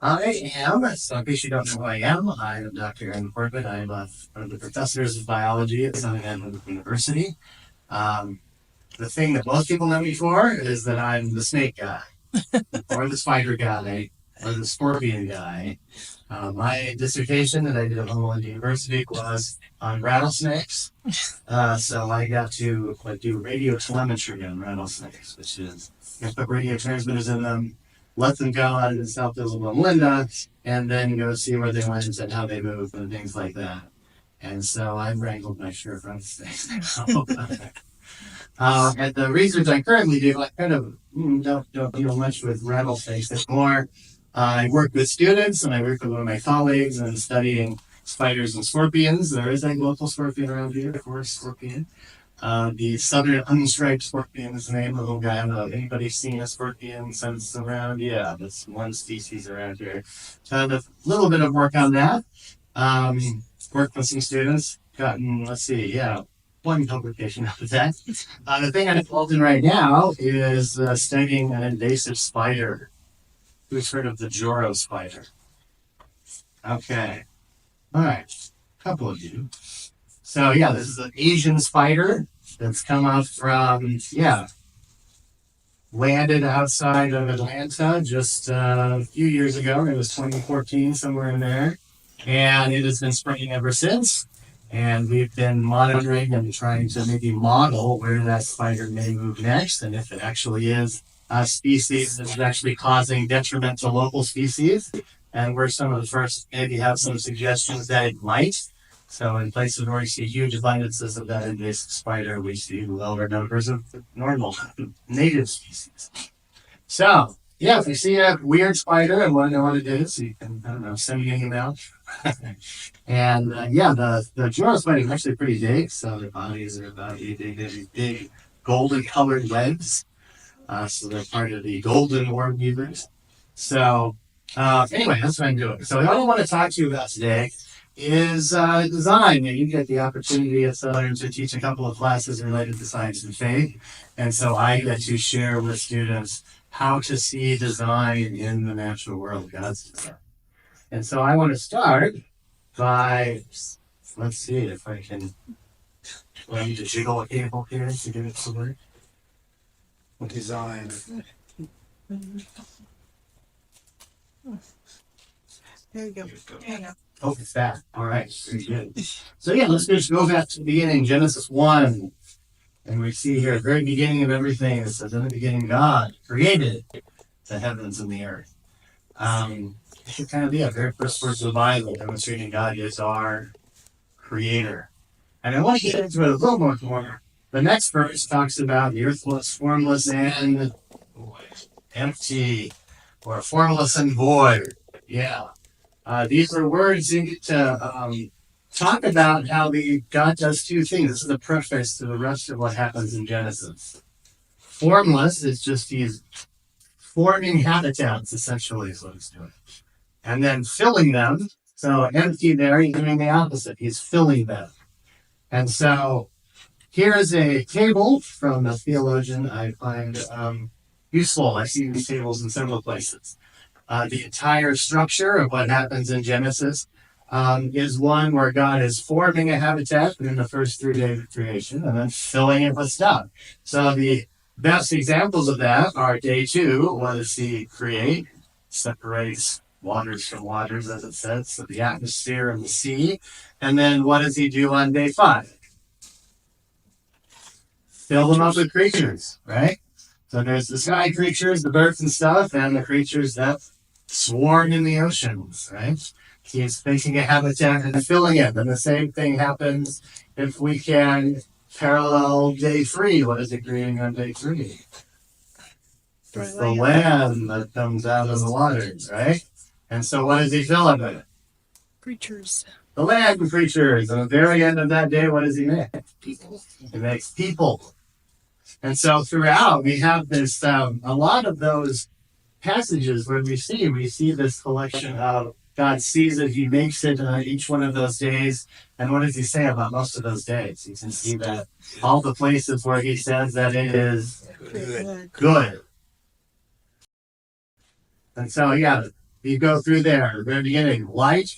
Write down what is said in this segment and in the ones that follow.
I am, so in case you don't know who I am Dr. Corbit. I'm one of the professors of biology at Adventist University. Um, the thing that most people know me for is that I'm the snake guy, or the spider guy, or the scorpion guy. My dissertation that I did at Ringgold University was on rattlesnakes. So I got to do radio telemetry on rattlesnakes, which is you put radio transmitters in them, let them go out into South Visible and Linda, and then go see where they went and how they move and things like that. And so I've wrangled my share of rattlesnakes now. And the research I currently do, I kind of don't deal much with rattlesnakes. It's more, I work with students and I work with one of my colleagues and studying spiders and scorpions. There is a local scorpion around here, of course, scorpion. The southern unstriped scorpion is the name of the guy. I don't know if anybody's seen a scorpion since around. Yeah, that's one species around here. So I have a little bit of work on that. Worked with some students. Gotten, let's see, yeah, one publication out of that. The thing I'm involved in right now is studying an invasive spider. Who's heard of the Joro spider? Okay. All right. A couple of you. So yeah, this is an Asian spider that's come up from, landed outside of Atlanta just a few years ago. It was 2014, somewhere in there. And it has been spreading ever since. And we've been monitoring and trying to maybe model where that spider may move next, and if it actually is a species that is actually causing detriment to local species. And we're some of the first maybe have some suggestions that it might. So in places where we see huge abundances of that invasive spider, we see lower numbers of normal native species. So yeah, if you see a weird spider and want to know what it is, you can, I don't know, send me an email. And the Joro spider is actually pretty big. So their bodies are about big golden colored legs. So they're part of the golden worm weavers. So anyway, that's what I'm doing. So what I want to talk to you about today is design. You get the opportunity at Southern to teach a couple of classes related to science and faith. And so I get to share with students how to see design in the natural world, God's design. And so I want to start by, let's see if I can, I need to jiggle a cable here to get it to work. Design. There you go. Oh, it's that. All right. Very good. So yeah, let's just go back to the beginning, Genesis 1. And we see here at the very beginning of everything, it says, in the beginning, God created the heavens and the earth. It should kind of be a very first words of the Bible, demonstrating God is our creator. And I want to get into it a little more. The next verse talks about the earth was formless and empty, or formless and void. Yeah. These are words you get to talk about how God does two things. This is a preface to the rest of what happens in Genesis. Formless is just he's forming habitats, essentially, is what he's doing. And then filling them. So empty there, he's doing the opposite. He's filling them. And so here is a table from a theologian I find useful. I've seen these tables in several places. The entire structure of what happens in Genesis is one where God is forming a habitat in the first 3 days of creation and then filling it with stuff. So the best examples of that are day 2, what does he create? Separates waters from waters, as it says, so the atmosphere and the sea. And then what does he do on day 5? Fill them up with creatures, right? So there's the sky creatures, the birds and stuff, and the creatures that swarm in the oceans, right? He's making a habitat and filling it. And the same thing happens if we can parallel day 3. What is it creating on day 3? It's the land that comes out of the waters, right? And so what does he fill it with? Creatures. The land creatures. And at the very end of that day, what does he make? People. He makes people. And so throughout, we have this, a lot of those passages where we see this collection of God sees it, he makes it each one of those days. And what does he say about most of those days? You can see that all the places where he says that it is good. And so, You go through there. Very beginning, light.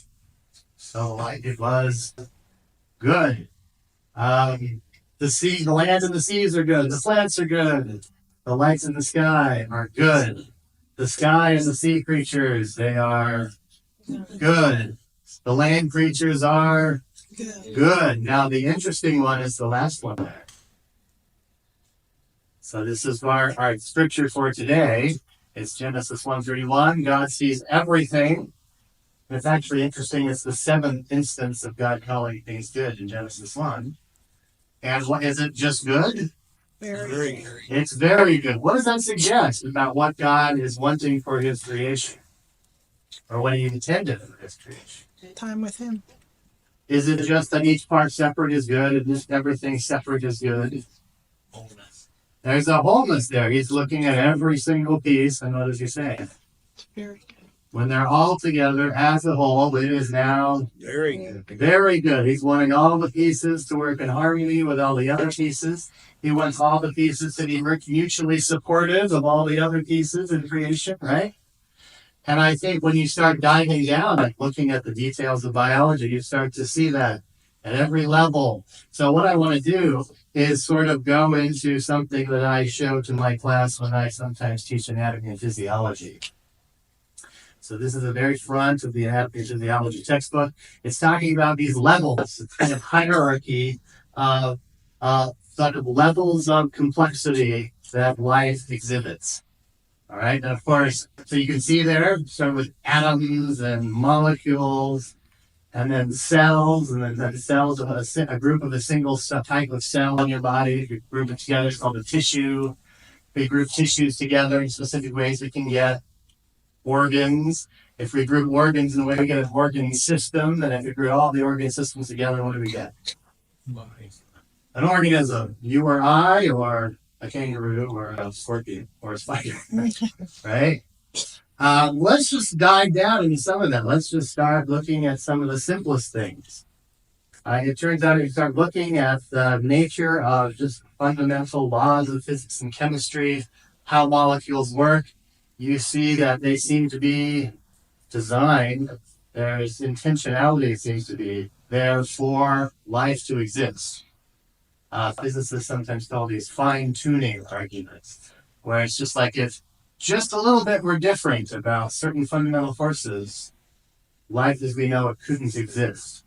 So light, it was good. The sea, the lands and the seas are good. The plants are good. The lights in the sky are good. The sky and the sea creatures, they are good. The land creatures are Good. good. Now the interesting one is the last one there. So this is our scripture for today. It's Genesis 1:31. God sees everything. And it's actually interesting. It's the seventh instance of God calling things good in Genesis 1. And what is it just good? Very. It's very good. What does that suggest about what God is wanting for his creation? Or what he intended for his creation? Time with him. Is it just that each part separate is good and just everything separate is good? Wholeness. There's a wholeness there. He's looking at every single piece, and what does he say? Very good. When they're all together as a whole, it is now Very good. very good. He's wanting all the pieces to work in harmony with all the other pieces. He wants all the pieces to be mutually supportive of all the other pieces in creation, right? And I think when you start diving down and looking at the details of biology, you start to see that at every level. So what I want to do is sort of go into something that I show to my class when I sometimes teach anatomy and physiology. So this is the very front of the anatomy and physiology textbook. It's talking about these levels, it's kind of hierarchy of sort of levels of complexity that life exhibits. All right, and of course, so you can see there, start with atoms and molecules, and then cells, and then cells of a group of a single type of cell in your body. If you group it together, it's called a tissue. If we group tissues together in specific ways, we can get organs. If we group organs in the way we get an organ system, and if we group all the organ systems together, what do we get? An organism. You or I, or a kangaroo, or a scorpion, or a spider, right? Let's just dive down into some of them. Let's just start looking at some of the simplest things. It turns out if you start looking at the nature of just fundamental laws of physics and chemistry, how molecules work, you see that they seem to be designed, there's intentionality seems to be there for life to exist. Physicists sometimes call these fine-tuning arguments, where it's just like if just a little bit were different about certain fundamental forces, life as we know it couldn't exist.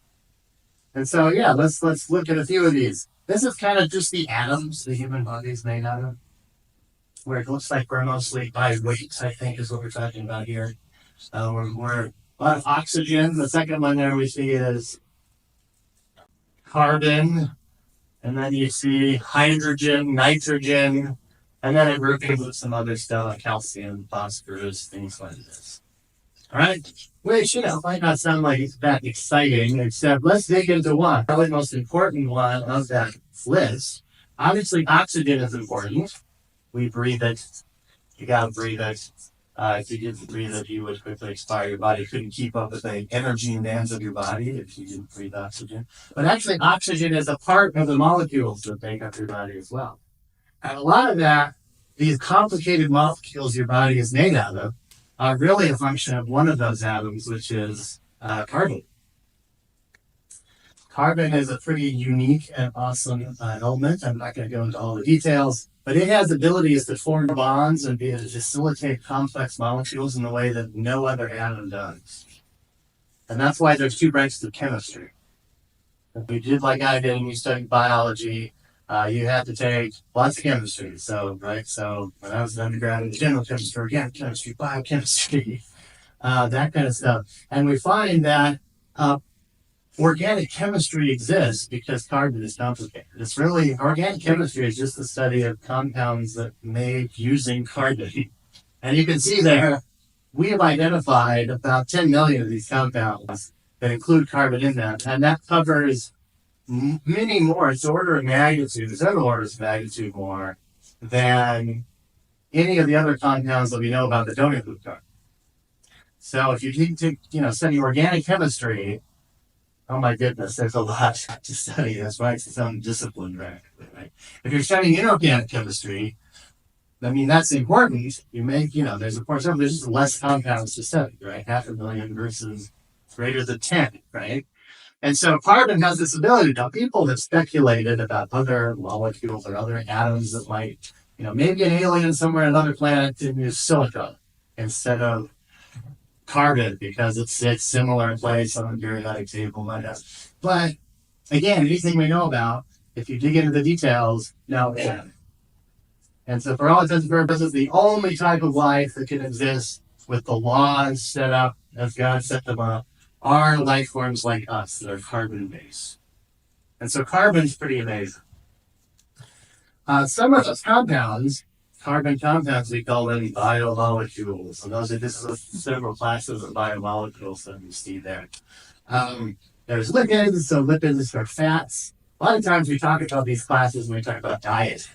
And so, yeah, let's look at a few of these. This is kind of just the atoms the human body is made out of, where it looks like we're mostly by weight, I think, is what we're talking about here. We're a lot of oxygen. The second one there we see is carbon. And then you see hydrogen, nitrogen, and then a grouping with some other stuff like calcium, phosphorus, things like this. All right? Which, might not sound like it's that exciting, except let's dig into one. Probably the most important one of that list. Obviously, oxygen is important. We breathe it. You gotta breathe it. If you didn't breathe it, you would quickly expire. Your body couldn't keep up with the energy demands of your body if you didn't breathe oxygen. But actually, oxygen is a part of the molecules that make up your body as well. And a lot of that, these complicated molecules your body is made out of, are really a function of one of those atoms, which is carbon. Carbon is a pretty unique and awesome element. I'm not going to go into all the details, but it has abilities to form bonds and be able to facilitate complex molecules in a way that no other atom does. And that's why there's two branches of chemistry. If you did like I did and you studied biology, you had to take lots of chemistry. So when I was an undergrad in general chemistry, organic chemistry, biochemistry, that kind of stuff. And we find that organic chemistry exists because carbon is complicated. It's really, organic chemistry is just the study of compounds that made using carbon. And you can see there, we have identified about 10 million of these compounds that include carbon in them. And that covers many more, it's order of magnitude, several orders of magnitude more than any of the other compounds that we know about that don't include carbon. So if you need to, study organic chemistry, oh my goodness, there's a lot to study. That's why it's its own discipline, right? If you're studying inorganic chemistry, I mean, that's important. You make, there's of course, there's just less compounds to study, right? 500,000 versus greater than 10, right? And so carbon has this ability. Now, people have speculated about other molecules or other atoms that might, maybe an alien somewhere on another planet didn't use silica instead of carbon because it's similar in place on the periodic table. But again, anything we know about, if you dig into the details, no, it can't. And so, for all intents and purposes, the only type of life that can exist with the laws set up as God set them up are life forms like us that are carbon based. And so, carbon's pretty amazing. Some of those compounds, carbon compounds, we call them biomolecules. And this is several classes of biomolecules that you see there. There's lipids, so lipids are fats. A lot of times we talk about these classes when we talk about diet.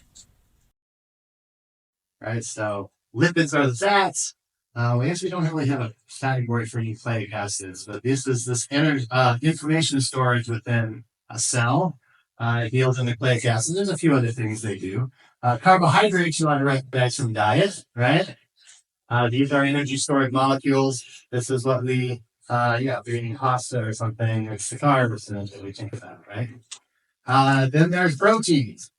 Right, so lipids are the fats. We actually don't really have a category for nucleic acids, but this is this information storage within a cell. It yields a nucleic acid. There's a few other things they do. Carbohydrates you want to recognize from diet, right? These are energy storage molecules. This is what we, if you're eating pasta or something, it's the carbs that we think about, right? Then there's proteins.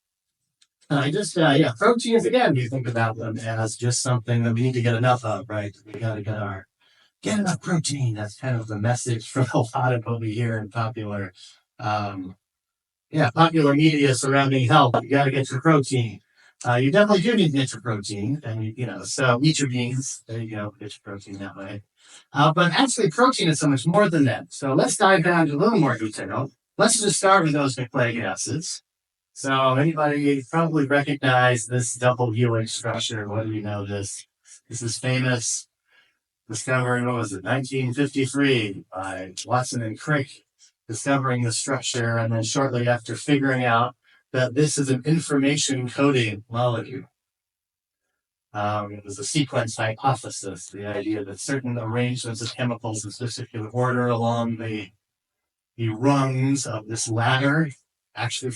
Proteins, again, you think about them as just something that we need to get enough of, right? We got to get enough protein. That's kind of the message from a lot of what we hear in popular media surrounding health. You got to get your protein. You definitely do need to get your protein. And, so eat your beans. There you go. Get your protein that way. But actually, protein is so much more than that. So let's dive down to a little more detail. Let's just start with those nucleic acids. So anybody probably recognize this double helix structure. What do you know this? This is famous discovery, 1953 by Watson and Crick, discovering the structure, and then shortly after figuring out that this is an information coding molecule. It was a sequence hypothesis, the idea that certain arrangements of chemicals in particular order along the rungs of this ladder actually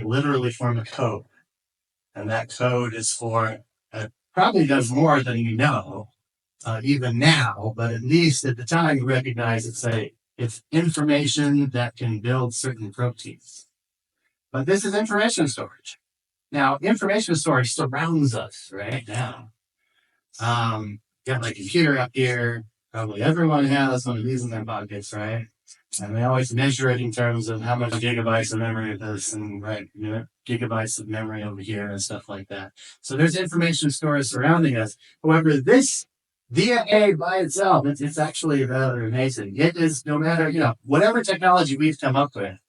literally form a code. And that code is probably does more than you know, even now, but at least at the time you recognize it's information that can build certain proteins. But this is information storage. Now, information storage surrounds us right now. Got my computer up here. Probably everyone has one of these in their pockets, right? And they always measure it in terms of how much gigabytes of memory it is, and gigabytes of memory over here and stuff like that. So there's information storage surrounding us. However, this DNA by itself, it's actually rather amazing. It is, no matter, whatever technology we've come up with,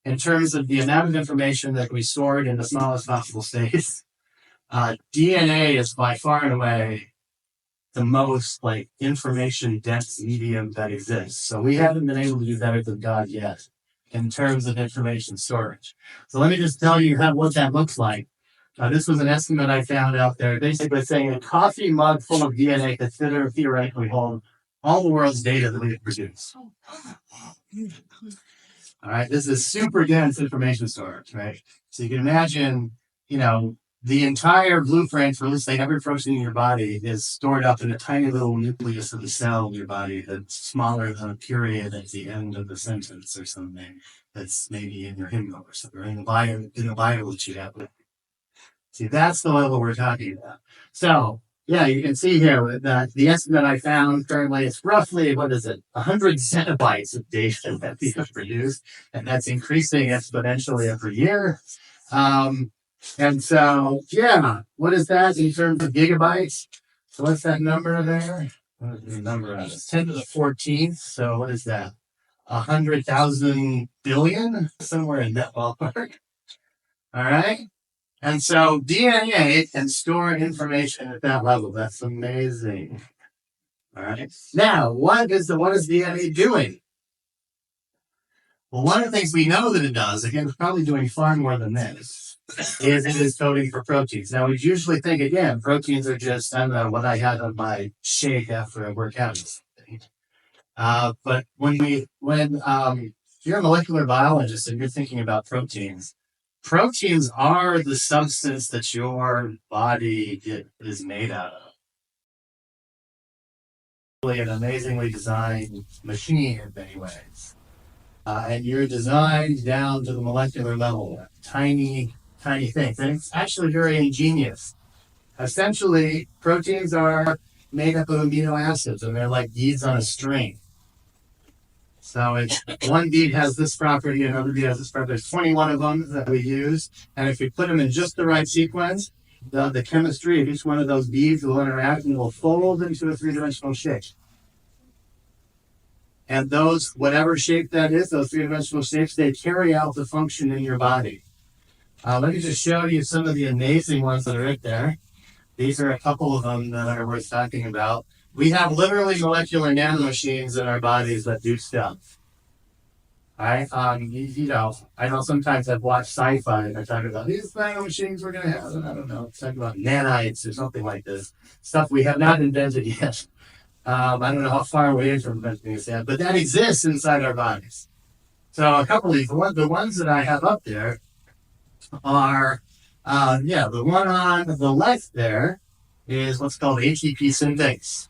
in terms of the amount of information that we stored in the smallest possible space, DNA is by far and away the most information dense medium that exists. So we haven't been able to do better than God yet in terms of information storage. So let me just tell you what that looks like. This was an estimate I found out there, basically saying a coffee mug full of DNA could theoretically hold all the world's data that we produce. All right, this is super dense information storage, right? So you can imagine, the entire blueprint for, let's say, every protein in your body is stored up in a tiny little nucleus of the cell in your body that's smaller than a period at the end of the sentence or something that's maybe in your hymnal or something, or in the Bible that you have. See, that's the level we're talking about. So, you can see here that the estimate I found currently is roughly, 100 zettabytes of data that we have produced, and that's increasing exponentially every year. And so, what is that in terms of gigabytes? So what's that number there? What is the number on it? 10 to the 14th. So what is that? 100,000 billion? Somewhere in that ballpark. All right. And so DNA can store information at that level. That's amazing. All right. Now, what is DNA doing? Well, one of the things we know that it does, again, it's probably doing far more than this, is it is coding for proteins. Now, we usually think, again, proteins are just, I don't know, what I had on my shake after I work out or something. But when you're a molecular biologist and you're thinking about proteins proteins are the substance that your body is made out of. Really an amazingly designed machine in many ways. And you're designed down to the molecular level, tiny, tiny things. And it's actually very ingenious. Essentially, proteins are made up of amino acids, and they're like beads on a string. So it's one bead has this property, another bead has this property. There's 21 of them that we use, and if we put them in just the right sequence, the chemistry of each one of those beads will interact and will fold into a three-dimensional shape. And those, whatever shape that is, those three-dimensional shapes, they carry out the function in your body. Let me just show you some of the amazing ones that are right there. These are a couple of them that are worth talking about. We have literally molecular nanomachines in our bodies that do stuff. Right? I know sometimes I've watched sci-fi and they're talking about these nanomachines we're going to have, and I don't know, it's talking about nanites or something like this. Stuff we have not invented yet. I don't know how far away from inventing this yet, but that exists inside our bodies. So a couple of these, the ones that I have up there are, the one on the left there is what's called ATP synthase.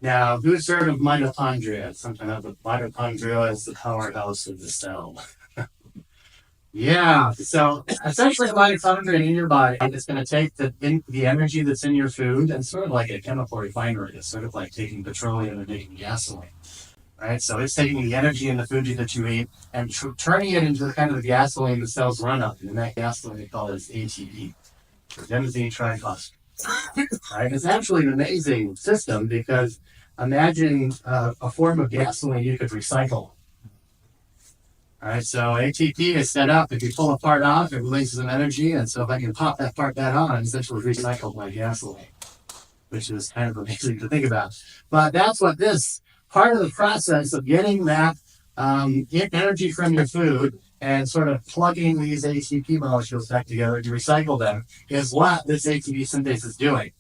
Now, who's heard of mitochondria? Sometimes the mitochondria is the powerhouse of the cell. Yeah, so essentially a mitochondria in your body is going to take the energy that's in your food and sort of like a chemical refinery. It's sort of like taking petroleum and making gasoline, right? So it's taking the energy in the food that you eat and turning it into the kind of the gasoline the cells run on. And that gasoline, they call it ATP, adenosine triphosphate. Right? It's actually an amazing system because imagine a form of gasoline you could recycle. All right, so ATP is set up. If you pull a part off, it releases some energy, and so if I can pop that part back on, it's essentially recycled my gasoline, which is kind of amazing to think about. But that's what this part of the process of getting that energy from your food and sort of plugging these ATP molecules back together to recycle them is what this ATP synthase is doing.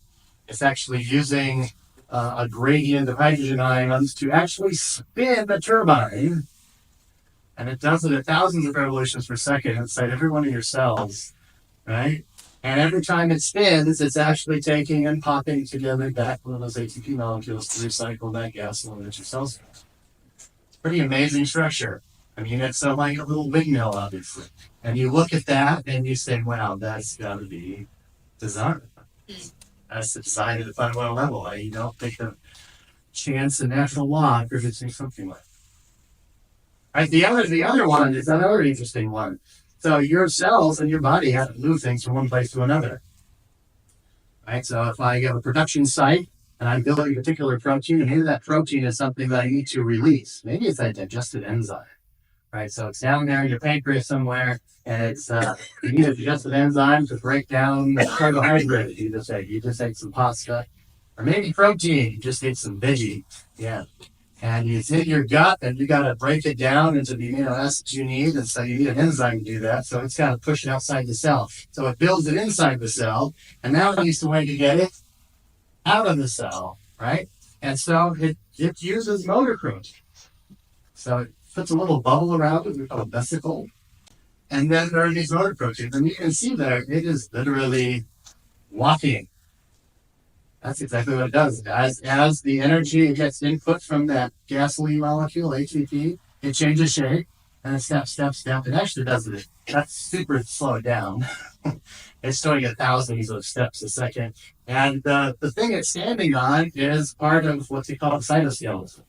It's actually using a gradient of hydrogen ions to actually spin a turbine. And it does it at thousands of revolutions per second inside every one of your cells, right? And every time it spins, it's actually taking and popping together back one of those ATP molecules to recycle that gasoline that your cells have. It's a pretty amazing structure. I mean, it's like a little windmill, obviously. And you look at that and you say, wow, that's got to be design. That's design at the fundamental level. You don't take the chance and natural law producing something like that. Right, the other one is another interesting one. So your cells and your body have to move things from one place to another. Right, so if I have a production site and I'm building a particular protein, and maybe that protein is something that I need to release. Maybe it's a digested enzyme. Right, so it's down there in your pancreas somewhere, and it's you need a digested enzyme to break down the carbohydrate. You just ate some pasta, or maybe protein. You just ate some veggie. Yeah. And it's in your gut, and you got to break it down into the amino acids you need. And so you need an enzyme to do that. So it's got to push it outside the cell. So it builds it inside the cell, and now it needs a way to get it out of the cell, right? And so it uses motor proteins. So it puts a little bubble around it, we call a vesicle. And then there are these motor proteins. And you can see there, it is literally walking. That's exactly what it does. As the energy gets input from that gasoline molecule, ATP, it changes shape, and it step. It actually does it. That's super slowed down. It's doing thousands of steps a second. And the thing it's standing on is part of what's called cytoskeleton.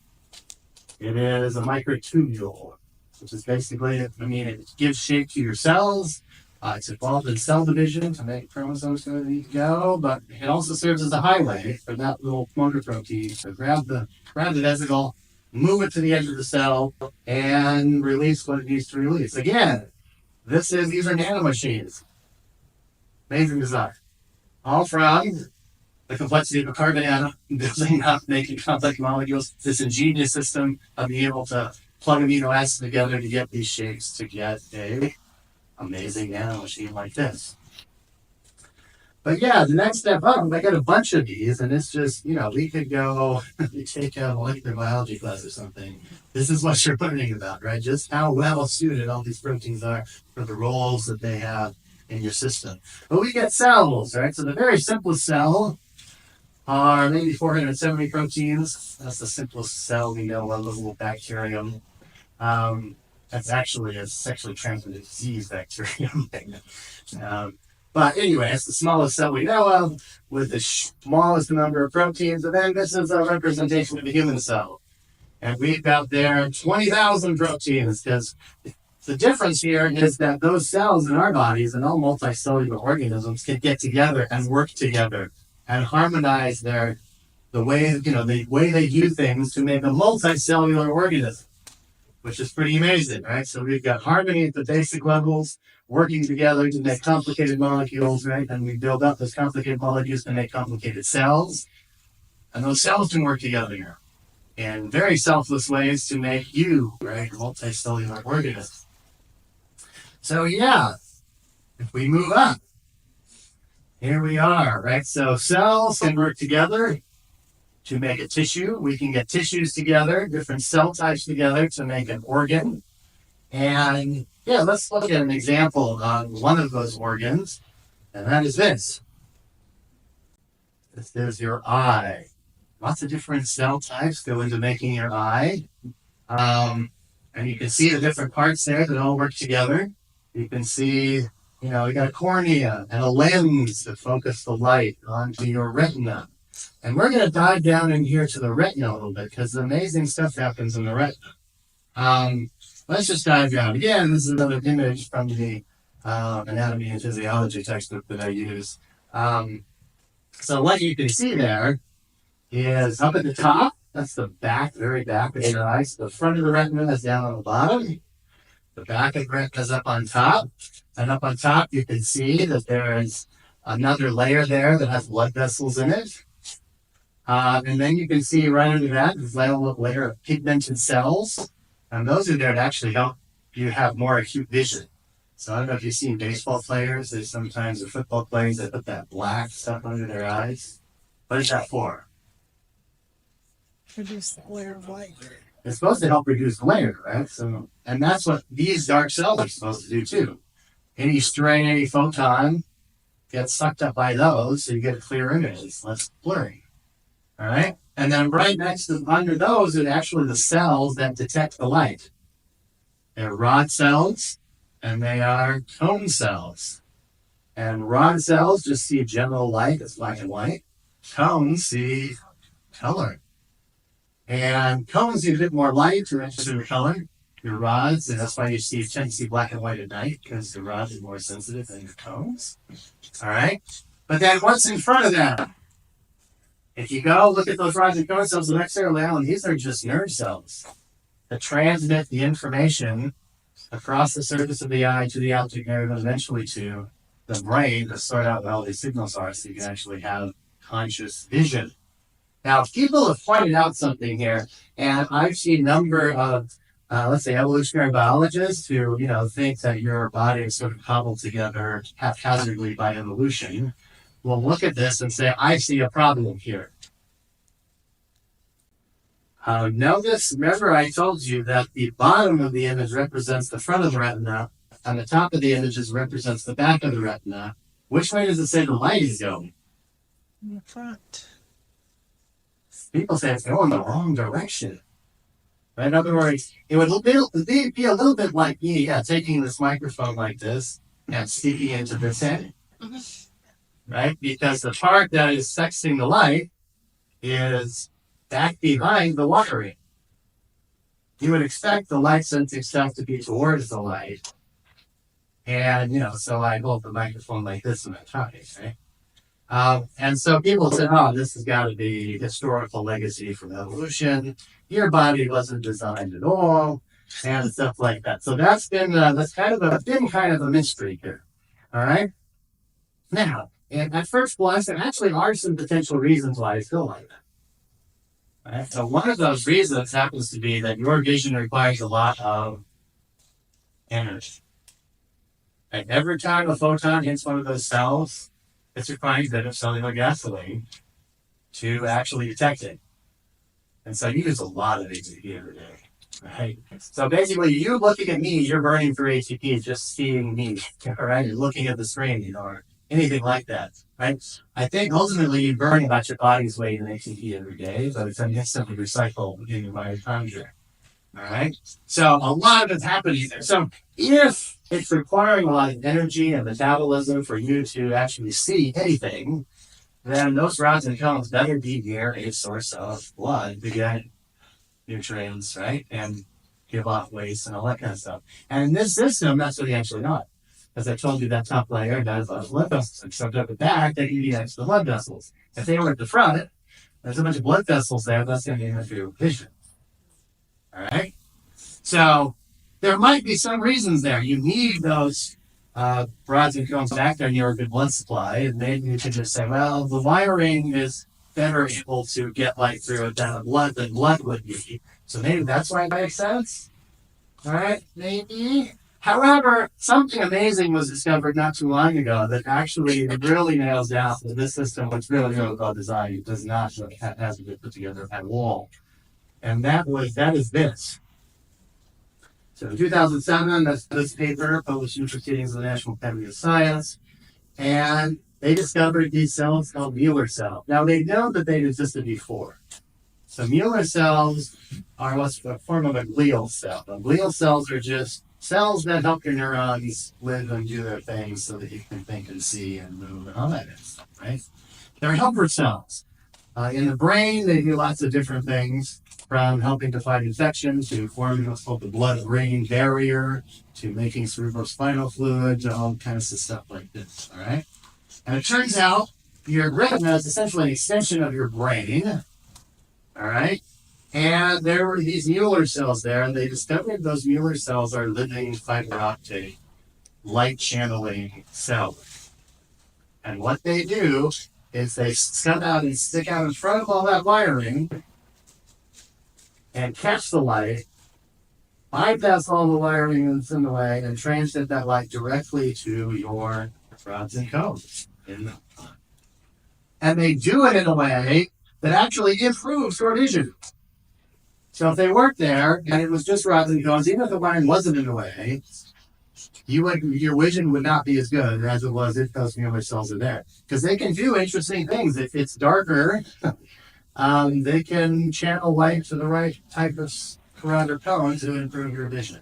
It is a microtubule, which is basically, it gives shape to your cells. It's involved in cell division to make chromosomes go, but it also serves as a highway for that little motor protein to grab the vesicle, move it to the edge of the cell, and release what it needs to release. Again, these are nanomachines. Amazing design. All from the complexity of a carbon atom, building up, making complex molecules, this ingenious system of being able to plug amino acids together to get these shapes to get a amazing nanomachine like this. But yeah, the next step up, I got a bunch of these, and it's just, we could go, you take a molecular biology class or something. This is what you're learning about, right? Just how well suited all these proteins are for the roles that they have in your system. But we get cells, right? So the very simplest cell are maybe 470 proteins. That's the simplest cell we know, a little bacterium. That's actually a sexually transmitted disease bacterium thing. But anyway, it's the smallest cell we know of with the smallest number of proteins. And then this is a representation of the human cell. And we've got there 20,000 proteins because the difference here is that those cells in our bodies and all multicellular organisms can get together and work together and harmonize the way they do things to make a multicellular organism, which is pretty amazing, right? So we've got harmony at the basic levels, working together to make complicated molecules, right? And we build up those complicated molecules to make complicated cells. And those cells can work together in very selfless ways to make you, right, a multicellular organism. So yeah, if we move up, here we are, right? So cells can work together to make a tissue. We can get tissues together, different cell types together to make an organ. And yeah, let's look at an example on one of those organs, and that is this. There's your eye. Lots of different cell types go into making your eye. And you can see the different parts there that all work together. You can see, we got a cornea and a lens that focus the light onto your retina. And we're going to dive down in here to the retina a little bit because amazing stuff happens in the retina. Let's just dive down. Again, this is another image from the anatomy and physiology textbook that I use. So what you can see there is up at the top, that's the back, very back of your eye. So the front of the retina is down on the bottom. The back of the retina is up on top. And up on top, you can see that there is another layer there that has blood vessels in it. And then you can see right under that, there's a layer of pigmented cells. And those are there to actually help you have more acute vision. So I don't know if you've seen baseball players. There's sometimes football players that put that black stuff under their eyes. What is that for? Reduce the glare of light. It's supposed to help reduce glare, right? So, and that's what these dark cells are supposed to do too. Any stray, any photon gets sucked up by those, so you get a clear image. It's less blurry. All right? And then right next to, under those, are actually the cells that detect the light. They're rod cells, and they are cone cells. And rod cells just see general light, it's black and white. Cones see color. And cones see a bit more light, you're interested in color. Your rods, and that's why you tend to see black and white at night, because the rods are more sensitive than your cones. All right? But then what's in front of that? If you go look at those rods and cone cells, the next area, these are just nerve cells that transmit the information across the surface of the eye to the optic nerve and eventually to the brain to sort out what all these signals are so you can actually have conscious vision. Now, people have pointed out something here, and I've seen a number of, let's say, evolutionary biologists who, think that your body is sort of cobbled together haphazardly by evolution. Will look at this and say, I see a problem here. Notice, remember I told you that the bottom of the image represents the front of the retina, and the top of the images represents the back of the retina. Which way does it say the light is going? In the front. People say it's going the wrong direction. Right? In other words, it would be a little bit like me, taking this microphone like this and speaking into this head. Right? Because the part that is sexing the light is back behind the wiring. You would expect the light sensing stuff to be towards the light. And, so I hold the microphone like this when I'm talking, right? And so people said, this has got to be historical legacy from evolution. Your body wasn't designed at all, and stuff like that. So that's been kind of a mystery here. All right. Now, and at first blush, there actually are some potential reasons why I feel like that. All right? So one of those reasons happens to be that your vision requires a lot of energy. Right? Every time a photon hits one of those cells, it's requiring a bit of cellular gasoline to actually detect it. And so you use a lot of ATP every day, right? So basically, you looking at me, you're burning through ATP just seeing me, right? You're looking at the screen, or anything like that, right? I think ultimately you burn about your body's weight in ATP every day, but it's instantly recycled in your mitochondria. All right. So a lot of it's happening there. So if it's requiring a lot of energy and metabolism for you to actually see anything, then those rods and cones better be near a source of blood to get nutrients, right? And give off waste and all that kind of stuff. And in this system, that's what they actually not. As I told you, that top layer has blood vessels. And so up the back, they can be extra blood vessels. If they were at the front, there's a bunch of blood vessels there, that's going to interfere your vision. All right. So there might be some reasons there. You need those rods and cones back there near a good blood supply, and then you can just say, well, the wiring is better able to get light through it than blood would be. So maybe that's why it makes sense. All right, maybe. However, something amazing was discovered not too long ago that actually really nails down that this system, which really well designed, it does not hasn't been put together at all. And that is this. So in 2007, this paper published in Proceedings of the National Academy of Science, and they discovered these cells called Mueller cells. Now they know that they existed before. So Mueller cells are what's a form of a glial cell. And glial cells are just cells that help your neurons live and do their things so that you can think and see and move and all that stuff, right? They're helper cells. In the brain, they do lots of different things, from helping to fight infections to forming what's called the blood-brain barrier to making cerebrospinal fluid to all kinds of stuff like this, all right? And it turns out your retina is essentially an extension of your brain, all right? And there were these Mueller cells there, and they discovered those Mueller cells are living fiber optic light channeling cells. And what they do is they come out and stick out in front of all that wiring and catch the light, bypass all the wiring that's in the way, and transmit that light directly to your rods and cones. And they do it in a way that actually improves your vision. So if they worked there and it was just rods and cones, even if the wiring wasn't in the way, your vision would not be as good as it was if those Mueller cells are there. Because they can do interesting things. If it's darker, they can channel light to the right type of rod or cone to improve your vision.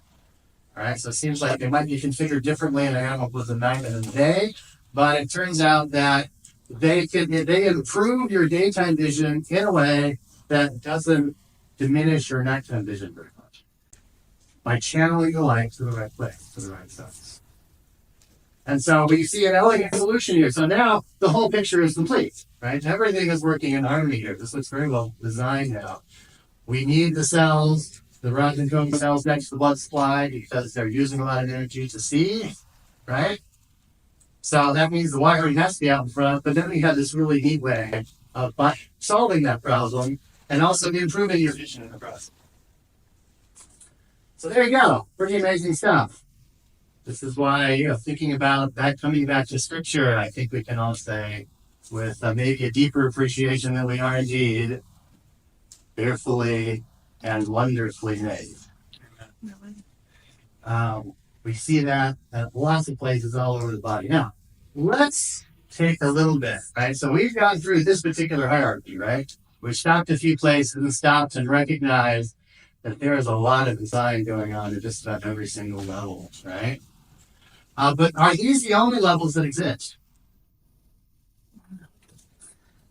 All right, so it seems like they might be configured differently in an animal with a night and a day, but it turns out that they improve your daytime vision in a way that doesn't diminish your nighttime vision very much by channeling the light to the right place, to the right size. And so we see an elegant solution here. So now the whole picture is complete, right? Everything is working in harmony here. This looks very well designed now. We need the cells, the rods and cone cells next to the blood supply because they're using a lot of energy to see, right? So that means the wiring has to be out in front, but then we have this really neat way of solving that problem and also improving your vision in the process. So there you go. Pretty amazing stuff. This is why, thinking about that, coming back to scripture, I think we can all say with maybe a deeper appreciation than we are indeed, fearfully and wonderfully made. We see that at lots of places all over the body. Now, let's take a little bit, right? So we've gone through this particular hierarchy, right? We stopped a few places and stopped and recognized that there is a lot of design going on at just about every single level, right? But are these the only levels that exist?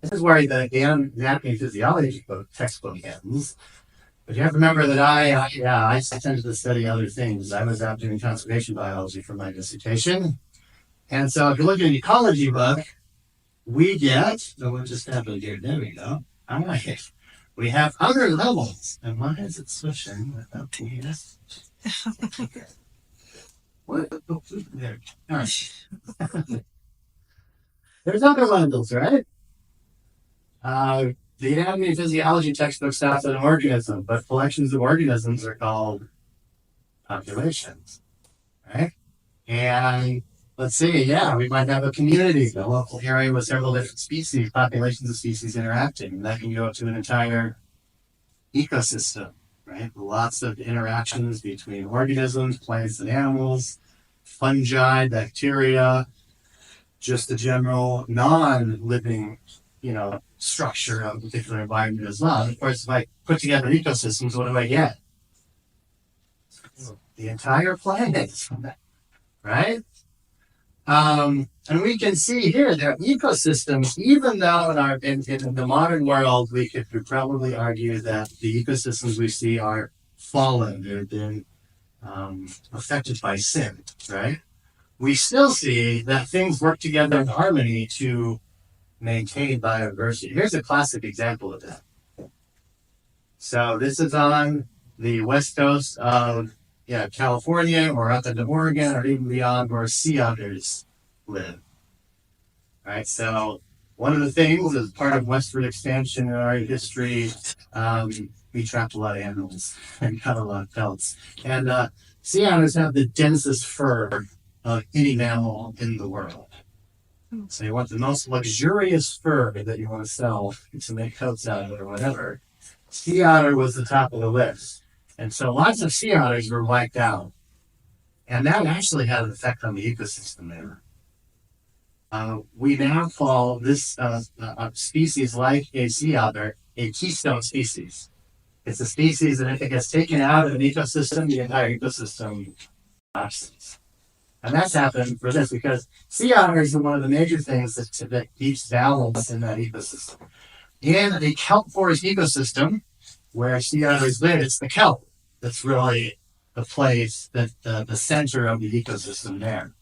This is where the anatomy and physiology textbook ends. But you have to remember that I tended to study other things. I was out doing conservation biology for my dissertation. And so if you look at an ecology book, we get, so we'll just have it here. There we go. All right. We have other levels. And why is it switching without TS? What? Oh, there. All right. There's other levels, right? The anatomy and physiology textbook stops at an organism, but collections of organisms are called populations, right? And let's see, yeah, we might have a community, a local area with several different species, populations of species interacting. And that can go to an entire ecosystem, right? Lots of interactions between organisms, plants and animals, fungi, bacteria, just the general non-living, structure of a particular environment as well. And of course, if I put together ecosystems, what do I get? The entire planet, right? And we can see here that ecosystems, even though in the modern world, we could probably argue that the ecosystems we see are fallen, they've been affected by sin, right? We still see that things work together in harmony to maintain biodiversity. Here's a classic example of that. So this is on the west coast of California, or up into Oregon, or even beyond, where sea otters live. All right, so one of the things as part of westward expansion in our history, we trapped a lot of animals and got a lot of pelts. And sea otters have the densest fur of any mammal in the world. So you want the most luxurious fur that you want to sell to make coats out of or whatever. Sea otter was the top of the list. And so lots of sea otters were wiped out. And that actually had an effect on the ecosystem there. We now call this species like a sea otter a keystone species. It's a species that if it gets taken out of an ecosystem, the entire ecosystem collapses. And that's happened for this because sea otters are one of the major things that keeps balance in that ecosystem. In the kelp forest ecosystem, where sea otters live, it's the kelp that's really the place that the center of the ecosystem there.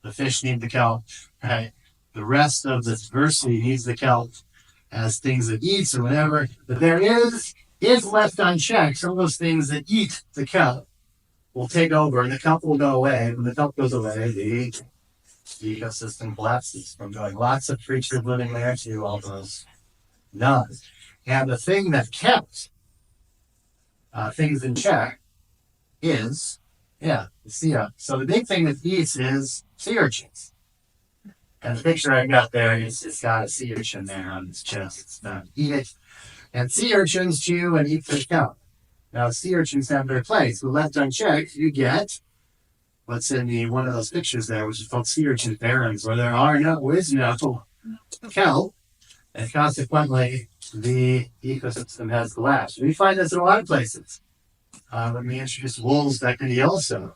The fish need the kelp, right? The rest of the diversity needs the kelp as things it eats or whatever. But there is left unchecked, some of those things that eat the kelp will take over and the kelp will go away. When the kelp goes away, the ecosystem collapses from going lots of creatures living there to almost none. And the thing that kept things in check is, the sea otter. So the big thing that eats is sea urchins. And the picture I got there is it's got a sea urchin there on its chest. It's not eat it. And sea urchins chew and eat the kelp. Now, sea urchins have their place, but left unchecked, you get what's in one of those pictures there, which is called sea urchin barrens, where there is no kelp, and consequently, the ecosystem has collapsed. We find this in a lot of places. When we introduced wolves back in the Yellowstone,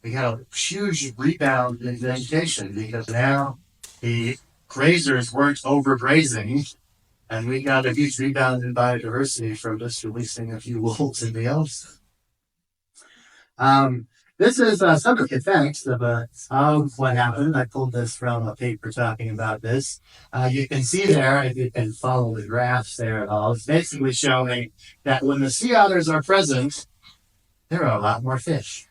we had a huge rebound in vegetation because now the grazers weren't overgrazing. And we got a huge rebound in biodiversity from just releasing a few wolves in the Yellowstone. This is some of the effects of what happened. I pulled this from a paper talking about this. You can see there, if you can follow the graphs there at all, it's basically showing that when the sea otters are present, there are a lot more fish.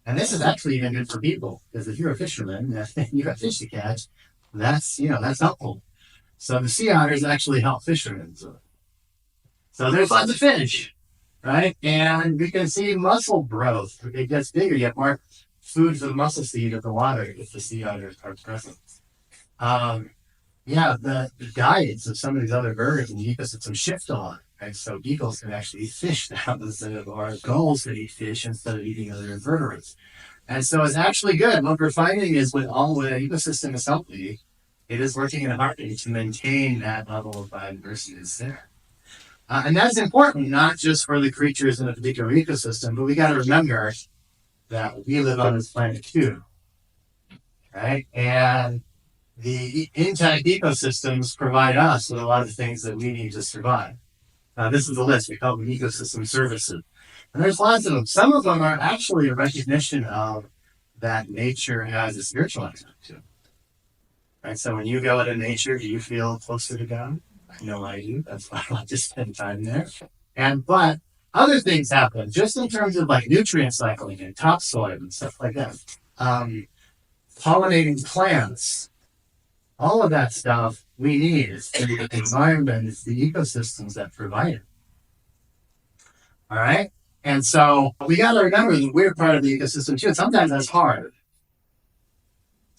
And this is actually even good for people, because if you're a fisherman and you have fish to catch, that's helpful. So the sea otters actually help fishermen. So there's lots of fish, right? And we can see mussel growth. It gets bigger. You have more food for the mussel seed of the water if the sea otters are present. The diets of some of these other birds in the ecosystem shift a lot. Right? So eagles can actually eat fish now or gulls can eat fish instead of eating other invertebrates. And so it's actually good. What we're finding is when the ecosystem is healthy, it is working in harmony to maintain that level of biodiversity that's there. And that's important, not just for the creatures in a particular ecosystem, but we got to remember that we live on this planet too, right? And the intact ecosystems provide us with a lot of things that we need to survive. This is a list. We call them ecosystem services. And there's lots of them. Some of them are actually a recognition of that nature has a spiritual aspect to it. Right, so when you go into nature, do you feel closer to God? I know I do. That's why I like to spend time there. But other things happen, just in terms of like nutrient cycling and topsoil and stuff like that. Pollinating plants, all of that stuff we need. It's the environment, it's the ecosystems that provide it. All right? And so we got to remember that we're part of the ecosystem too. And sometimes that's hard.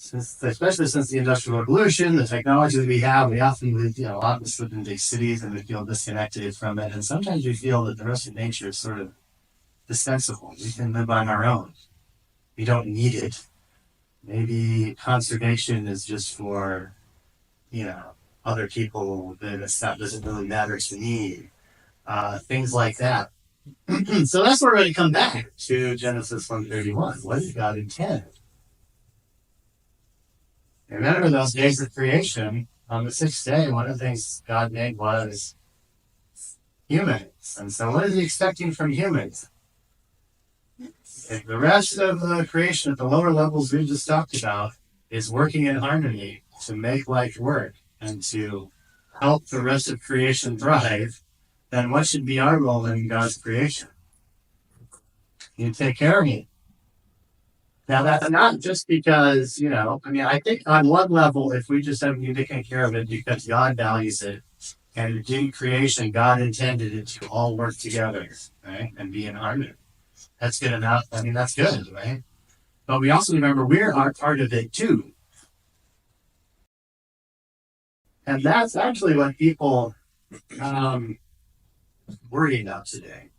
especially since the Industrial Revolution, the technology that we have, we often live, a lot of us live in big cities and we feel disconnected from it. And sometimes we feel that the rest of nature is sort of dispensable. We can live on our own. We don't need it. Maybe conservation is just for, other people that stuff doesn't really matter to me. Things like that. So that's where we're going to come back to Genesis 1:31. What did God intend? Remember those days of creation. On the sixth day, one of the things God made was humans. And so what is he expecting from humans? If the rest of the creation at the lower levels we just talked about is working in harmony to make life work and to help the rest of creation thrive, then what should be our role in God's creation? You take care of me. Now, that's not just because, I think on one level, if we just have you taking care of it because God values it, and in creation, God intended it to all work together, right, and be in harmony. That's good enough. That's good, right? But we also remember we are part of it too. And that's actually what people worry about today.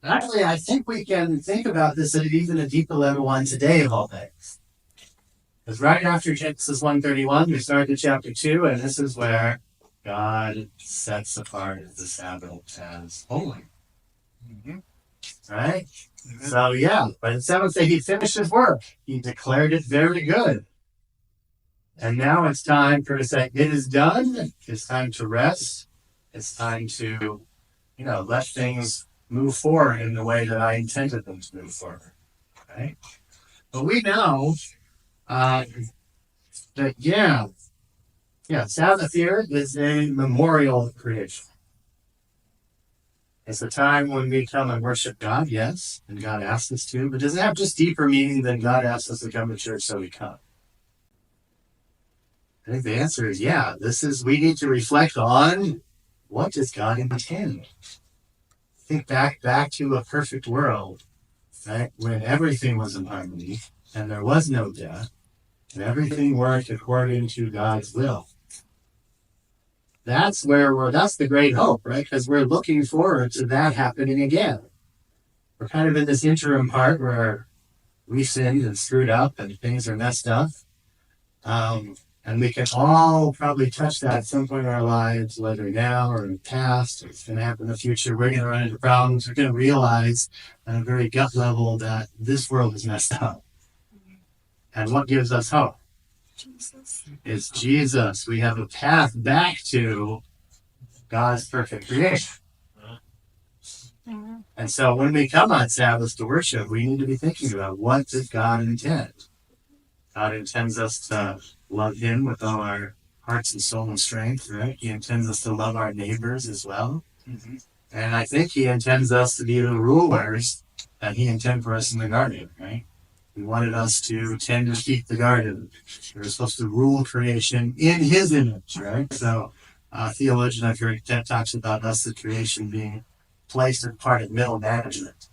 Actually, I think we can think about this at even a deeper level on today of all things. Because right after Genesis 1:31, we start to chapter 2, and this is where God sets apart the Sabbath as holy. Mm-hmm. Right? Mm-hmm. So, by the seventh day, he finished his work. He declared it very good. And now it's time for to say, it is done. It's time to rest. It's time to, let things move forward in the way that I intended them to move forward. Right? But we know that, Sabbath here is a memorial of creation. It's a time when we come and worship God, yes, and God asks us to, but does it have just deeper meaning than God asks us to come to church so we come? I think the answer is we need to reflect on what does God intend? Think back to a perfect world, right? When everything was in harmony and there was no death and everything worked according to God's will. That's the great hope, right? Because we're looking forward to that happening again. We're kind of in this interim part where we sinned and screwed up and things are messed up. And we can all probably touch that at some point in our lives, whether now or in the past, or it's going to happen in the future. We're going to run into problems. We're going to realize on a very gut level that this world is messed up. And what gives us hope? It's Jesus. We have a path back to God's perfect creation. And so when we come on Sabbath to worship, we need to be thinking about what did God intend? God intends us to love him with all our hearts and soul and strength, right? He intends us to love our neighbors as well. Mm-hmm. And I think he intends us to be the rulers that he intended for us in the garden, right? He wanted us to tend to keep the garden. We were supposed to rule creation in his image, right? So theologian I've heard talks about us, the creation being placed in part of middle management.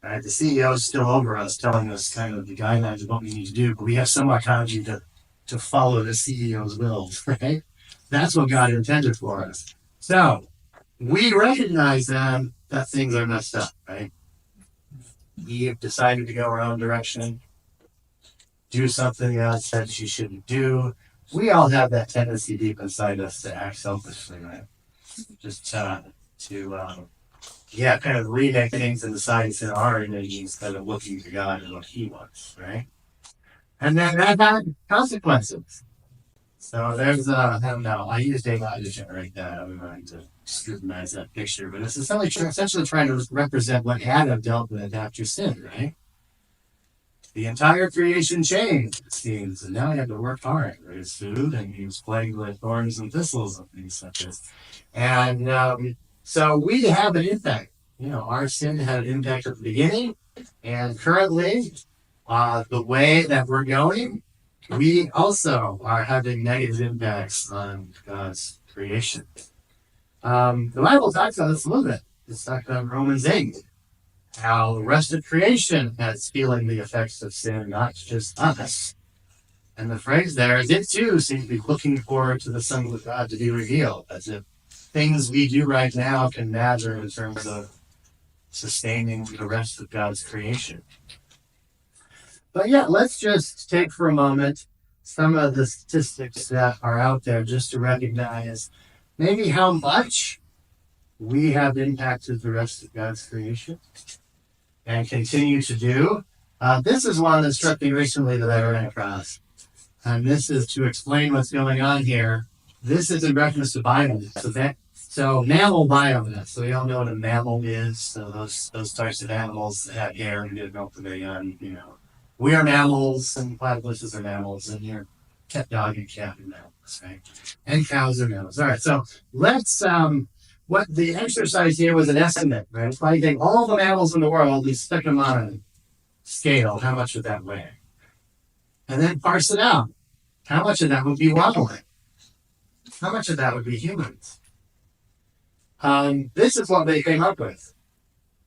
Right? The CEO is still over us, telling us kind of the guidelines of what we need to do, but we have some autonomy to follow the CEO's will, right? That's what God intended for us. So we recognize then that things are messed up, right? Eve decided to go her own direction, do something God said she shouldn't do. We all have that tendency deep inside us to act selfishly, right? Just kind of remake things and decide it's in our image instead of looking to God and what he wants, right? And then that had consequences. So there's I don't know, I used AI to generate that. I'm going to scrutinize that picture, but it's essentially trying to represent what Adam dealt with after sin, right? The entire creation changed, it seems, and now he had to work hard for his food, and he was plagued with thorns and thistles and things like this. And so we have an impact. Our sin had an impact at the beginning, and currently, the way that we're going, we also are having negative impacts on God's creation. The Bible talks about this a little bit. It's talked about Romans 8, how the rest of creation is feeling the effects of sin, not just us. And the phrase there is, it too seems to be looking forward to the Son of God to be revealed, as if things we do right now can matter in terms of sustaining the rest of God's creation. But yeah, let's just take for a moment some of the statistics that are out there just to recognize maybe how much we have impacted the rest of God's creation and continue to do. This is one that struck me recently that I ran across. And this is to explain what's going on here. This is in reference to biomass. So mammal biomass. So we all know what a mammal is. So those types of animals that have hair and get milk the young, we are mammals and platypuses are mammals and your pet dog and cat are mammals, right? And cows are mammals. All right. So let's what the exercise here was an estimate, right? If I take all the mammals in the world, we stick them on a scale, how much would that weigh? And then parse it out. How much of that would be wildlife? How much of that would be humans? This is what they came up with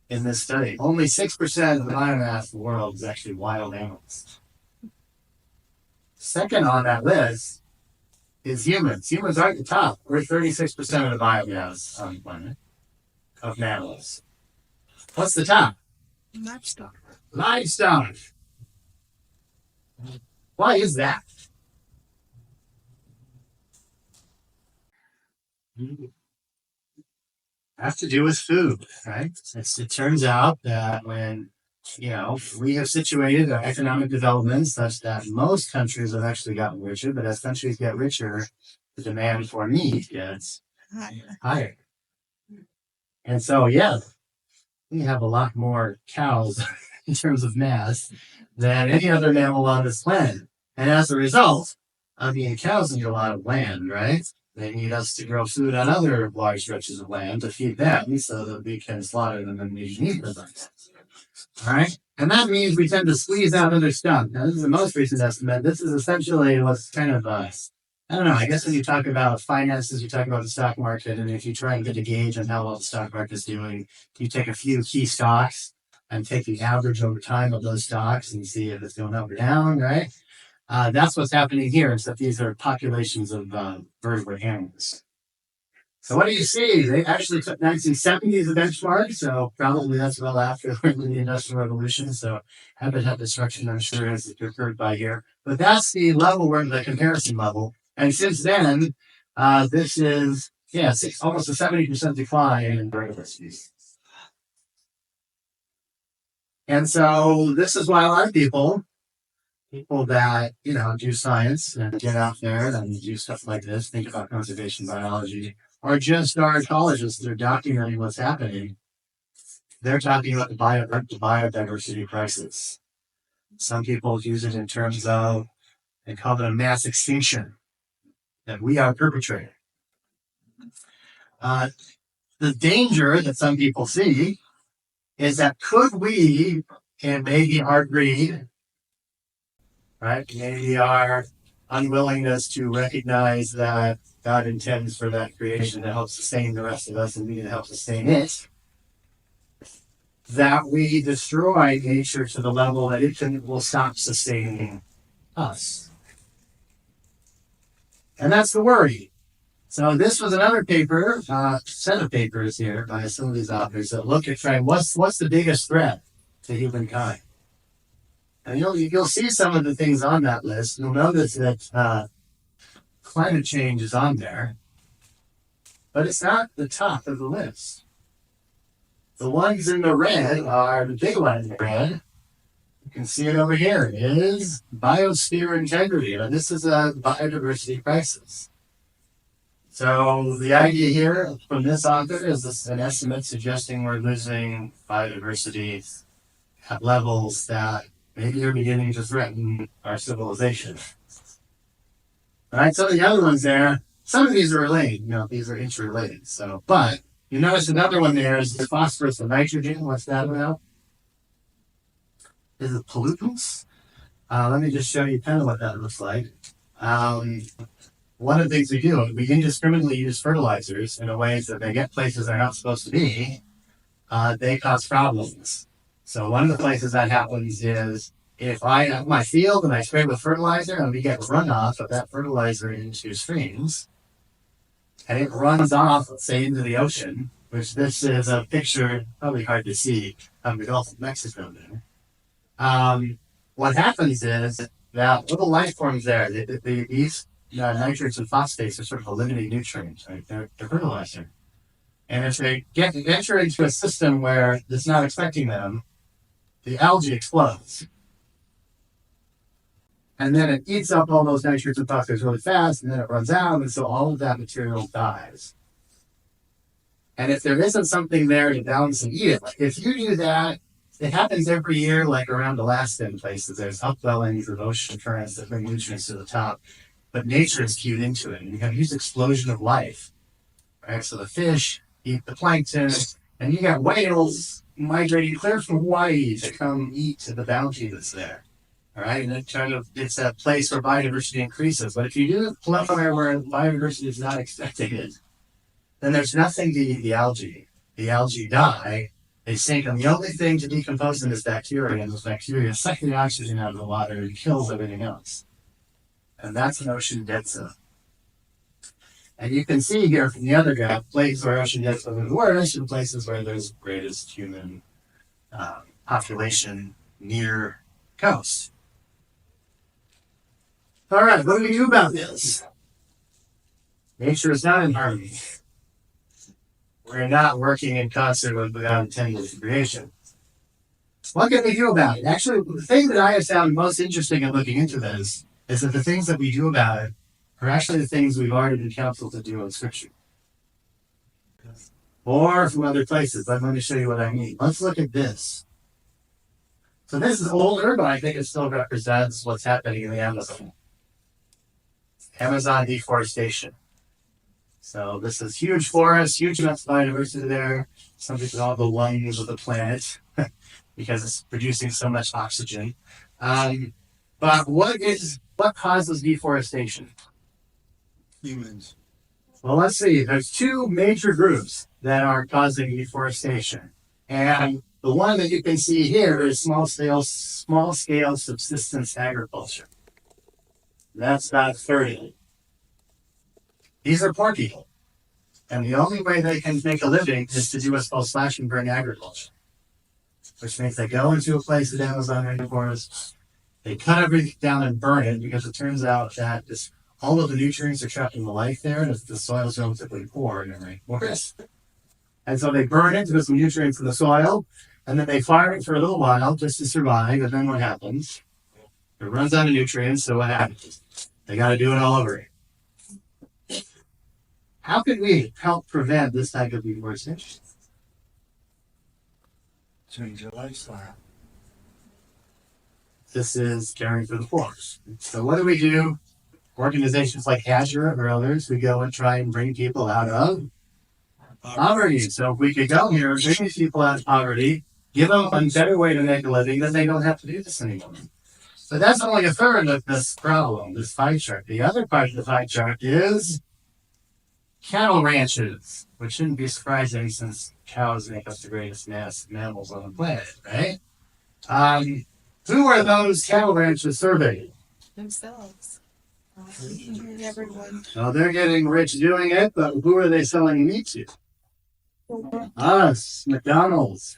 in this study. Only 6% of the biomass in the world is actually wild animals. Second on that list is humans. Humans are at the top. We're 36% of the biomass on the planet of mammals. What's the top? Livestock. Livestock. Why is that? Has to do with food, right? It turns out that when, we have situated our economic development such that most countries have actually gotten richer, but as countries get richer, the demand for meat gets higher. And so, we have a lot more cows in terms of mass than any other mammal on this planet. And as a result, cows need a lot of land, right? They need us to grow food on other large stretches of land to feed them so that we can slaughter them and eat them. All right? And that means we tend to squeeze out other stuff. Now, this is the most recent estimate. This is essentially what's kind of, I don't know, I guess when you talk about finances, you talk about the stock market, and if you try and get a gauge on how well the stock market is doing, you take a few key stocks and take the average over time of those stocks and see if it's going up or down, right? That's what's happening here, except these are populations of vertebrate animals. So what do you see? They actually took 1970 as a benchmark, so probably that's well after the Industrial Revolution. So habitat destruction, I'm sure, has occurred by here. But that's the level where the comparison level. And since then, this is, almost a 70% decline in vertebrate species. And so this is why a lot of people that, do science and get out there and do stuff like this, think about conservation biology, or just our ecologists that are documenting what's happening. They're talking about the biodiversity crisis. Some people use it in terms of, they call it a mass extinction that we are perpetrating. The danger that some people see is that could we, and maybe our greed, right? Maybe our unwillingness to recognize that God intends for that creation to help sustain the rest of us and we to help sustain it, that we destroy nature to the level that it will stop sustaining us. And that's the worry. So this was another paper, set of papers here by some of these authors that look at what's the biggest threat to humankind. And you'll see some of the things on that list. You'll notice that climate change is on there, but it's not the top of the list. The ones in the red are the big ones in red. You can see it over here. It is biosphere integrity. And this is a biodiversity crisis. So the idea here from this author is an estimate suggesting we're losing biodiversity at levels that maybe are beginning to threaten our civilization. All right, so the other ones there, some of these are related. These are interrelated. So, but you notice another one there is the phosphorus and nitrogen. What's that about? Is it pollutants? Let me just show you kind of what that looks like. One of the things we do, we indiscriminately use fertilizers in a way that they get places they're not supposed to be. They cause problems. So one of the places that happens is if I have my field and I spray with fertilizer and we get runoff of that fertilizer into streams, and it runs off, let's say, into the ocean, which this is a picture, probably hard to see, of the Gulf of Mexico there. What happens is that little life forms there, these nitrates and phosphates are sort of a limiting nutrient, right? They're fertilizer. And if they enter into a system where it's not expecting them, the algae explodes. And then it eats up all those nitrates and phosphates really fast, and then it runs out, and so all of that material dies. And if there isn't something there to balance and eat it, if you do that, it happens every year, like around Alaska and places. There's upwellings of ocean currents that bring nutrients to the top, but nature is cued into it, and you have a huge explosion of life. Right? So the fish eat the plankton, and you got whales migrating clear from Hawaii to come eat the bounty that's there. All right, and it's a place where biodiversity increases. But if you do it somewhere where biodiversity is not expecting it, then there's nothing to eat the algae. The algae die, they sink, and the only thing to decompose them is bacteria, and those bacteria suck the oxygen out of the water and kills everything else. And that's an ocean dead zone. And you can see here from the other graph, places where ocean dead zone is worse, and places where there's greatest human population near coast. All right, what do we do about this? Nature is not in harmony. We're not working in concert with God intended creation. What can we do about it? Actually, the thing that I have found most interesting in looking into this is that the things that we do about it are actually the things we've already been counseled to do in Scripture. Or from other places. I'm going to show you what I mean. Let's look at this. So this is older, but I think it still represents what's happening in the Amazon. Amazon deforestation. So this is huge forest, huge amounts of biodiversity there. Some people call it the lungs of the planet because it's producing so much oxygen. But what causes deforestation? Humans. Well, let's see. There's two major groups that are causing deforestation. And the one that you can see here is small scale subsistence agriculture. That's about 30. These are poor people. And the only way they can make a living is to do what's called slash and burn agriculture. Which means they go into a place in Amazon rainforest, they cut everything down and burn it because it turns out that all of the nutrients are trapped in the life there, and the soil is relatively poor in the rainforest. And so they burn it to get some nutrients in the soil, and then they fire it for a little while just to survive, and then what happens? It runs out of nutrients, so what happens? They got to do it all over again. How can we help prevent this type of deforestation? Change your lifestyle. This is caring for the forest. So what do? Organizations like Azure or others, we go and try and bring people out of poverty. So if we could go here, bring these people out of poverty, give them a better way to make a living, then they don't have to do this anymore. But that's only a third of this problem, this pie chart. The other part of the pie chart is cattle ranches, which shouldn't be surprising since cows make us the greatest mass of mammals on the planet, right? Who are those cattle ranches surveyed? Themselves. Everyone. Well, they're getting rich doing it, but who are they selling meat to? Us, McDonald's.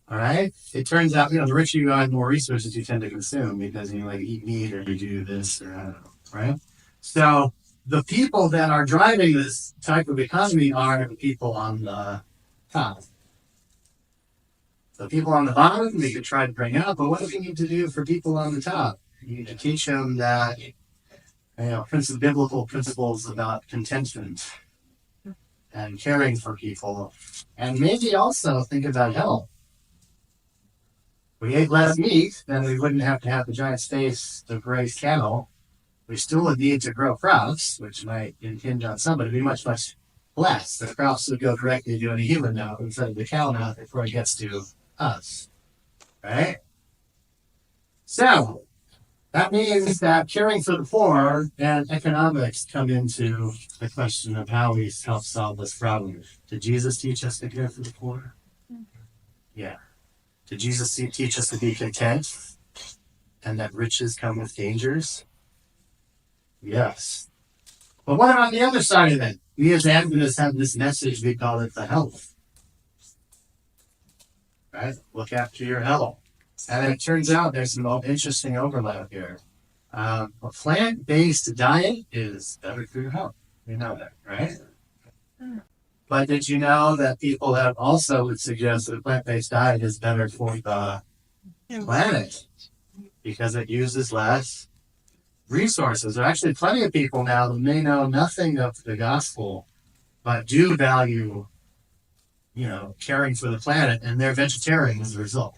All right. It turns out, the richer you are, the more resources you tend to consume because you eat meat or you do this or I don't know, right? So the people that are driving this type of economy are the people on the top. The people on the bottom, we could try to bring up, but what do we need to do for people on the top? You need to teach them that, biblical principles about contentment and caring for people, and maybe also think about health. We ate less meat, then we wouldn't have to have the giant space to raise cattle. We still would need to grow crops, which might impinge on some, but it'd be much, much less. The crops would go directly to a human mouth instead of the cow mouth before it gets to us, right? So that means that caring for the poor and economics come into the question of how we help solve this problem. Did Jesus teach us to care for the poor? Yeah. Did Jesus teach us to be content and that riches come with dangers? Yes. But what about the other side of it? We as Adventists have this message, we call it the health. Right? Look after your health. And it turns out there's some interesting overlap here. A plant-based diet is better for your health. You know that, right? But did you know that people have also would suggest that a plant-based diet is better for the planet because it uses less resources? There are actually plenty of people now that may know nothing of the gospel, but do value, caring for the planet, and they're vegetarian as a result.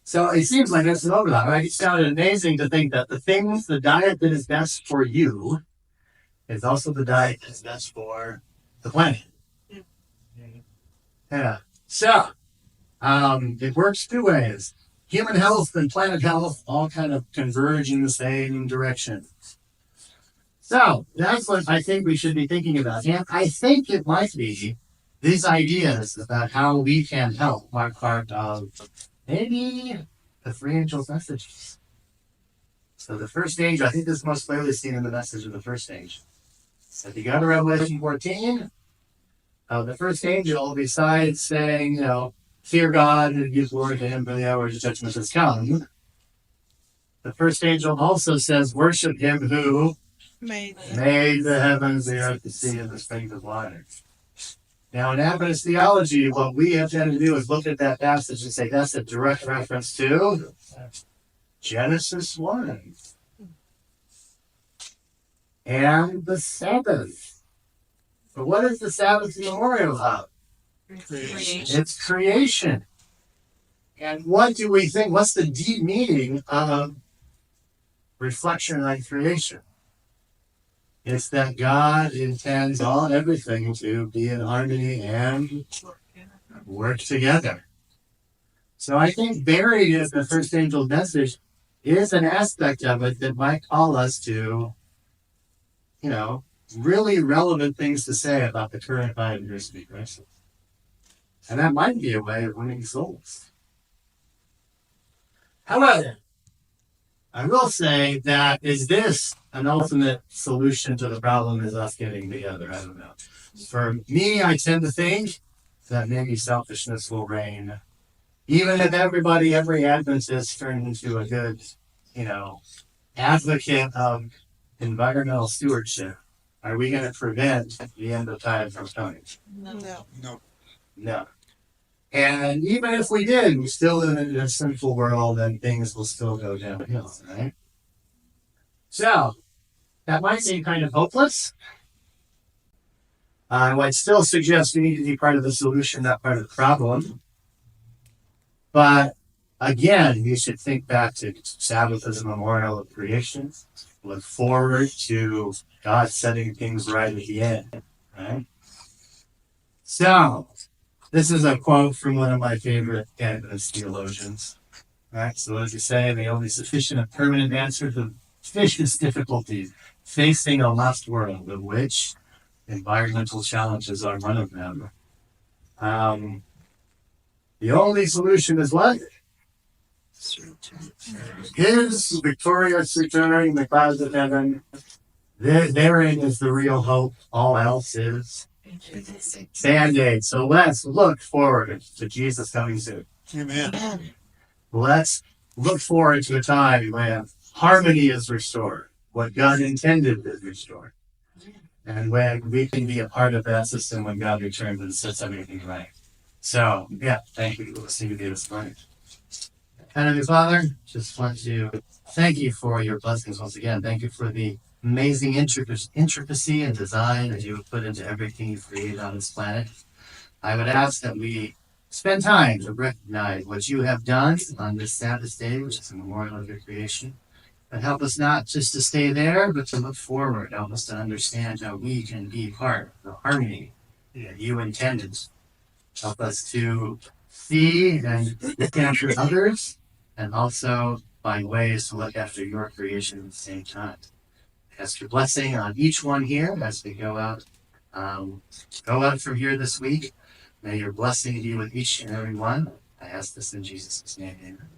So it seems like that's an overlap. Right? It sounded amazing to think that the diet that is best for you is also the diet that's best for the planet. Yeah. So it works two ways. Human health and planet health all kind of converge in the same direction. So that's what I think we should be thinking about. And I think it might be these ideas about how we can help are part of maybe the three angels' messages. So the first angel, I think this is most clearly seen in the message of the first angel. If you go to Revelation 14, the first angel, besides saying, fear God and give glory to him for the hour of judgment has come, the first angel also says, worship him who made the heavens, the earth, the sea, and the springs of water. Now, in Adventist theology, what we have to do is look at that passage and say that's a direct reference to Genesis 1 and the Sabbath. But what is the Sabbath memorial of? Creation. It's creation. And what do we think? What's the deep meaning of reflection on creation? It's that God intends everything to be in harmony and work together. So I think buried in the first angel's message is an aspect of it that might call us to, really relevant things to say about the current biodiversity crisis. And that might be a way of winning souls. However, I will say that is this an ultimate solution to the problem is us getting together? I don't know. For me, I tend to think that maybe selfishness will reign. Even if every Adventist turned into a good, advocate of environmental stewardship, are we going to prevent the end of time from coming? No. And even if we did, we still live in a sinful world and things will still go downhill, right? So, that might seem kind of hopeless. I would still suggest we need to be part of the solution, not part of the problem. But again, you should think back to Sabbath as a memorial of creation. Look forward to God setting things right at the end, right? So, this is a quote from one of my favorite Adventist theologians. Right? So as you say, the only sufficient and permanent answer to vicious difficulties facing a lost world, of which environmental challenges are one of them. The only solution is what? His victorious return in the clouds of heaven. Therein is the real hope. All else is Band-Aid. So let's look forward to Jesus coming soon. Amen. Let's look forward to a time when harmony is restored, what God intended is restored, and when we can be a part of that system when God returns and sets everything right. So, thank you for listening to me this morning. Heavenly Father, just want to thank you for your blessings once again. Thank you for the amazing intricacy and design that you have put into everything you've created on this planet. I would ask that we spend time to recognize what you have done on this Sabbath day, which is a memorial of your creation, and help us not just to stay there, but to look forward. Help us to understand how we can be part of the harmony that you intended. Help us to see and look after others, and also find ways to look after your creation at the same time. Ask your blessing on each one here as we go out from here this week. May your blessing be with each and every one. I ask this in Jesus' name. Amen.